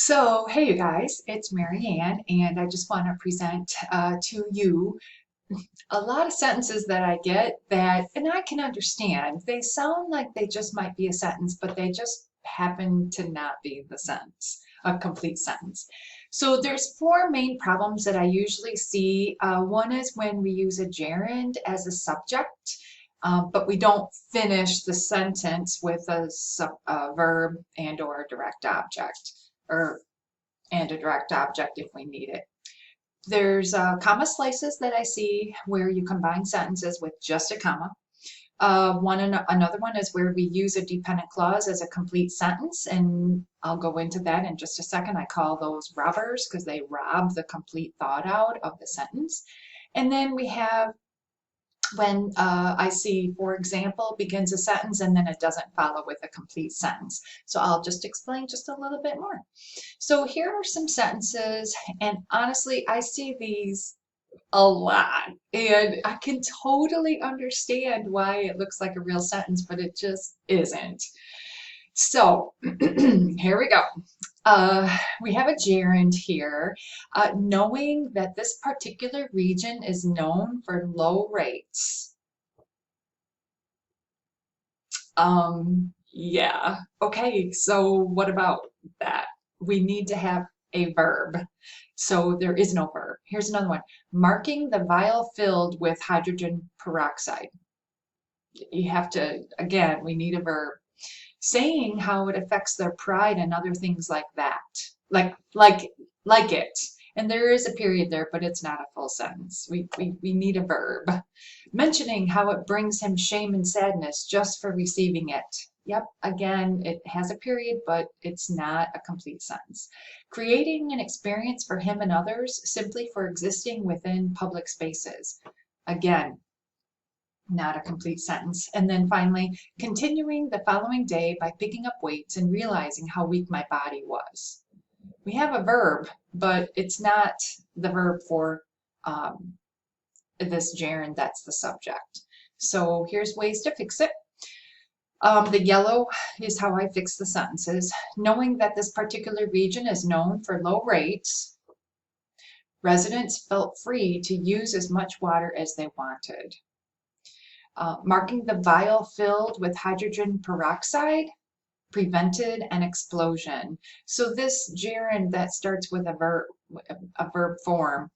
So, hey you guys, it's Marianne, and I just want to present to you a lot of sentences that I get that, and I can understand. They sound like they just might be a sentence, but they just happen to not be the sentence, a complete sentence. So there's four main problems that I usually see. One is when we use a gerund as a subject, but we don't finish the sentence with a verb and or a direct object, or and a direct object if we need it. There's comma slices that I see where you combine sentences with just a comma. Another one is where we use a dependent clause as a complete sentence, and I'll go into that in just a second. I call those robbers because they rob the complete thought out of the sentence. And then we have when I see, for example, begins a sentence and then it doesn't follow with a complete sentence. So I'll just explain just a little bit more. So here are some sentences, and honestly, I see these a lot, and I can totally understand why it looks like a real sentence, but it just isn't. So here we go. We have a gerund here. Knowing that this particular region is known for low rates. Yeah. Okay, so what about that? We need to have a verb. So there is no verb. Here's another one. Marking the vial filled with hydrogen peroxide. You have to, again, we need a verb. Saying how it affects their pride and other things like that. Like it. And there is a period there, but it's not a full sentence. We need a verb. Mentioning how it brings him shame and sadness just for receiving it. Yep, again, it has a period, but it's not a complete sentence. Creating an experience for him and others simply for existing within public spaces. Again, not a complete sentence. And then finally, continuing the following day by picking up weights and realizing how weak my body was. We have a verb, but it's not the verb for this gerund that's the subject. So here's ways to fix it. The yellow is how I fix the sentences. Knowing that this particular region is known for low rates, residents felt free to use as much water as they wanted. Marking the vial filled with hydrogen peroxide prevented an explosion. So this gerund that starts with a verb form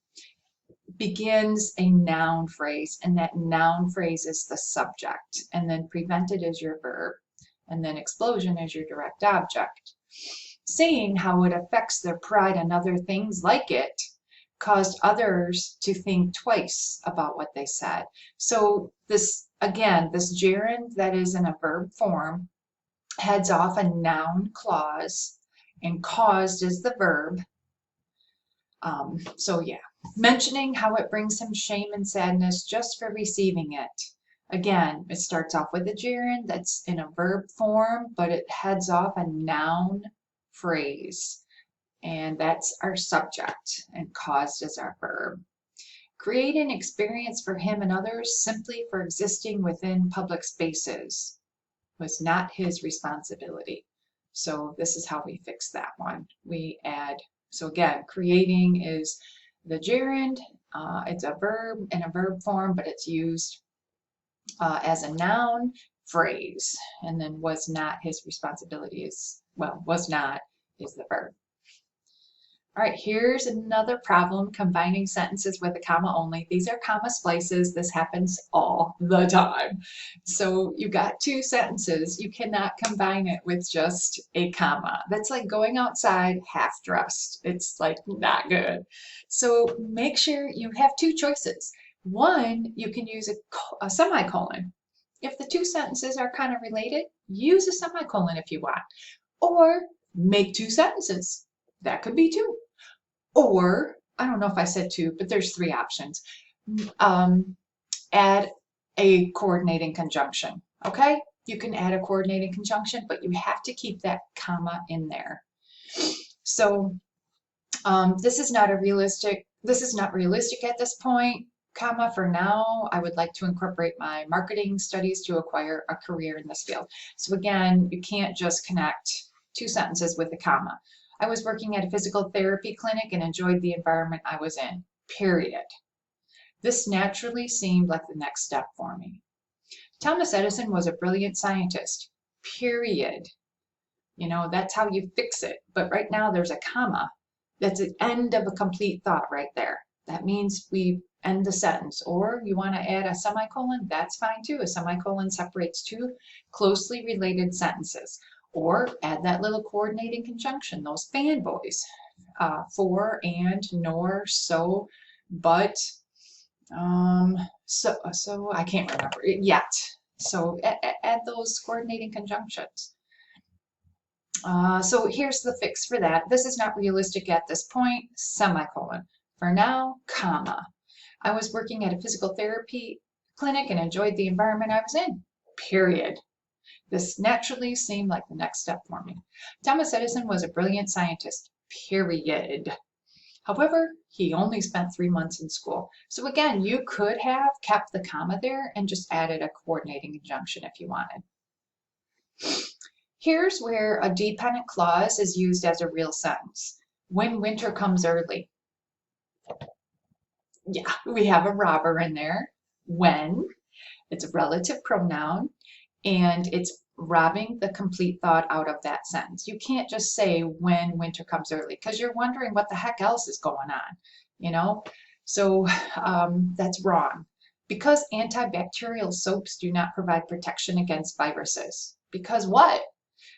begins a noun phrase, and that noun phrase is the subject, and then prevented is your verb, and then explosion is your direct object. Saying how it affects their pride and other things like it caused others to think twice about what they said. So this, again, this gerund that is in a verb form heads off a noun clause, and caused is the verb. So yeah, mentioning how it brings him shame and sadness just for receiving it. Again, it starts off with a gerund that's in a verb form, but it heads off a noun phrase. And that's our subject, and caused is our verb. Create an experience for him and others simply for existing within public spaces was not his responsibility. So this is how we fix that one. We add, so again, creating is the gerund. It's a verb in a verb form, but it's used as a noun phrase. And then was not his responsibility is, well, was not is the verb. All right, here's another problem combining sentences with a comma only. These are comma splices. This happens all the time. So you got two sentences. You cannot combine it with just a comma. That's like going outside half dressed. It's like not good. So make sure you have two choices. One, you can use a semicolon. If the two sentences are kind of related, use a semicolon if you want. Or make two sentences. That could be two. Or, I don't know if I said two, but there's three options. Add a coordinating conjunction, okay? You can add a coordinating conjunction, but you have to keep that comma in there. So this is not realistic at this point, comma, for now. I would like to incorporate my marketing studies to acquire a career in this field. So again, you can't just connect two sentences with a comma. I was working at a physical therapy clinic and enjoyed the environment I was in, period. This naturally seemed like the next step for me. Thomas Edison was a brilliant scientist, period. You know, that's how you fix it. But right now there's a comma. That's the end of a complete thought right there. That means we end the sentence. Or you want to add a semicolon, that's fine too. A semicolon separates two closely related sentences. Or add that little coordinating conjunction, those fanboys. For, and, nor, so, but, so I can't remember it yet. So add those coordinating conjunctions. So here's the fix for that. This is not realistic at this point, semicolon. For now, comma. I was working at a physical therapy clinic and enjoyed the environment I was in, period. This naturally seemed like the next step for me. Thomas Edison was a brilliant scientist, period. However, he only spent 3 months in school. So again, you could have kept the comma there and just added a coordinating conjunction if you wanted. Here's where a dependent clause is used as a real sentence. When winter comes early. Yeah, we have a robber in there. When, it's a relative pronoun, and it's robbing the complete thought out of that sentence. You can't just say when winter comes early because you're wondering what the heck else is going on, you know? So that's wrong. Because antibacterial soaps do not provide protection against viruses. Because what?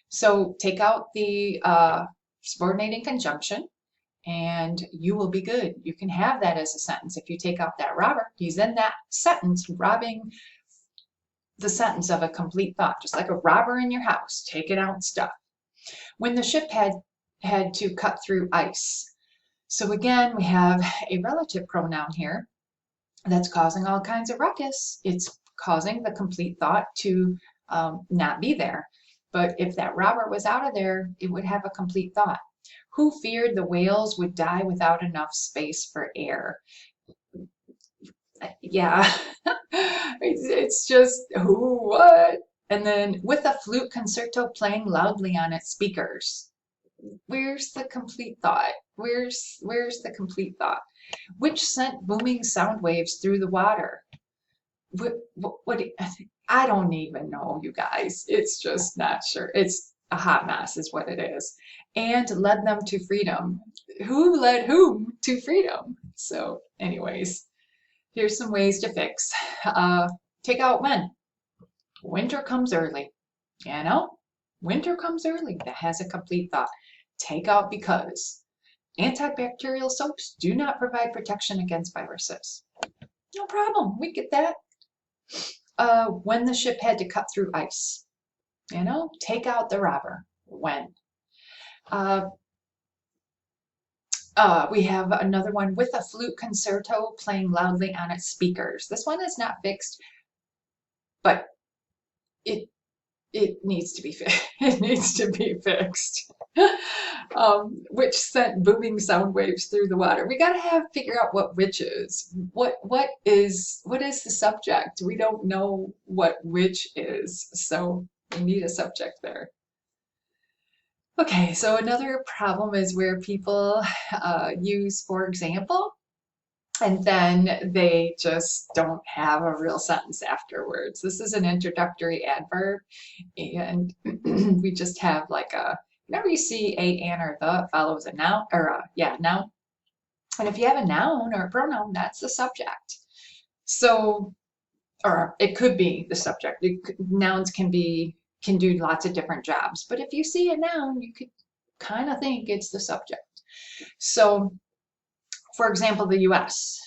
So take out the subordinating conjunction and you will be good. You can have that as a sentence. If you take out that robber, he's in that sentence robbing the sentence of a complete thought, just like a robber in your house, taking out stuff. When the ship had to cut through ice. So again, we have a relative pronoun here that's causing all kinds of ruckus. It's causing the complete thought to not be there. But if that robber was out of there, it would have a complete thought. Who feared the whales would die without enough space for air? Yeah, it's just who, what? And then with a flute concerto playing loudly on its speakers. Where's the complete thought? Where's the complete thought? Which sent booming sound waves through the water? What I don't even know, you guys. It's just not sure. It's a hot mess is what it is. And led them to freedom. Who led whom to freedom? So anyways, here's some ways to fix. Take out when. Winter comes early. You know, winter comes early. That has a complete thought. Take out because. Antibacterial soaps do not provide protection against viruses. No problem. We get that. When the ship had to cut through ice. You know, take out the robber. When. We have another one with a flute concerto playing loudly on its speakers. This one is not fixed, but it needs to be it needs to be fixed. Which sent booming sound waves through the water. We got to figure out what which is. What is the subject? We don't know what which is, so we need a subject there. Okay, so another problem is where people use for example, and then they just don't have a real sentence afterwards. This is an introductory adverb, and we just have like a, whenever you see a, an, or the follows a noun, or noun. And if you have a noun or a pronoun, that's the subject. So, or it could be the subject. Nouns can do lots of different jobs. But if you see a noun, you could kind of think it's the subject. So, for example, the U.S.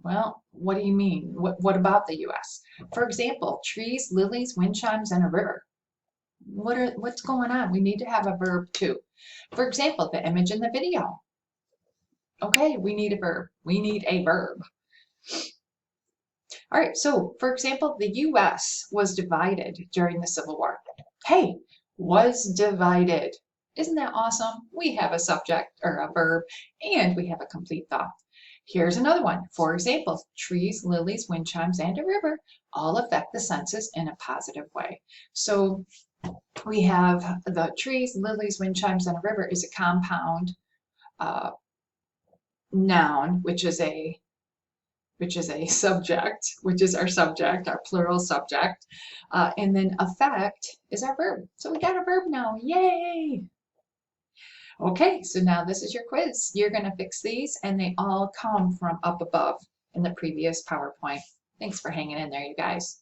Well, what do you mean? What about the U.S.? For example, trees, lilies, wind chimes, and a river. What's going on? We need to have a verb too. For example, the image in the video. Okay, we need a verb. We need a verb. All right, so for example, the U.S. was divided during the Civil War. Hey, was divided. Isn't that awesome? We have a subject or a verb, and we have a complete thought. Here's another one. For example, trees, lilies, wind chimes, and a river all affect the senses in a positive way. So We have the trees, lilies, wind chimes, and a river is a compound uh, noun, which is a subject, which is our subject, our plural subject. And then affect is our verb. So we got a verb now. Yay! Okay, so now this is your quiz. You're going to fix these, and they all come from up above in the previous PowerPoint. Thanks for hanging in there, you guys.